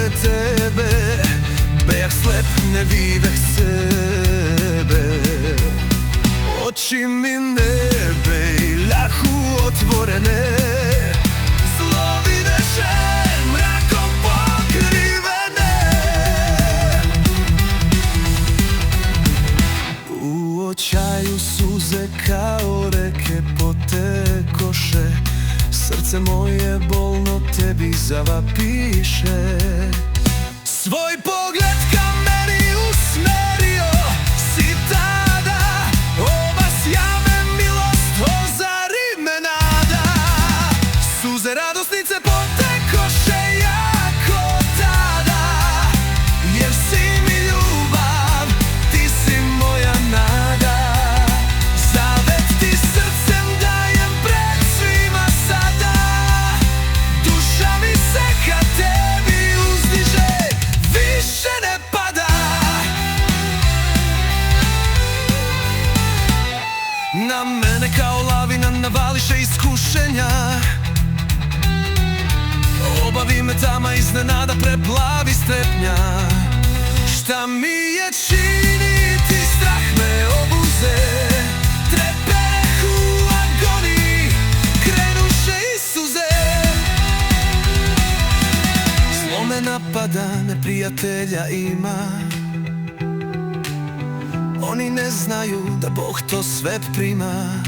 tebe, bejak slep ne videh sebe. Oči mi nebe i lahu otvorene, zlovideše mrakom pokrivene. U očaju suze kao reke potekoše, srce moje bolno tebi zavapiše. Svoj pogled ka meni usmerio si tada, obasja me milost, ozari me nada. Suze radosnice potekoše jako tada, jer si mi ljubav, ti si moja nada. Zavet ti srcem dajem pred svima sada, duša mi se ka tebi uzdiže, više ne pada. Na mene kao lavina navališe iskušenja, obavi me tama iznenada, preplavi strepnja. Šta mi je činiti, strah me obuze, trepeh u agoniji, krenuše i suze. Zlo me napada, neprijatelja ima, oni ne znaju da Bog to sve prima.